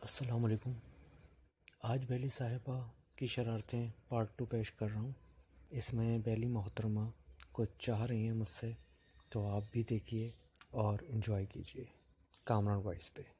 अस्सलाम वालेकुम। आज बेली साहिबा की शरारतें पार्ट 2 पेश कर रहा हूँ। इसमें बेली मोहतरमा कुछ चाह रही हैं मुझसे, तो आप भी देखिए और इन्जॉय कीजिए कामरान वॉइस पे।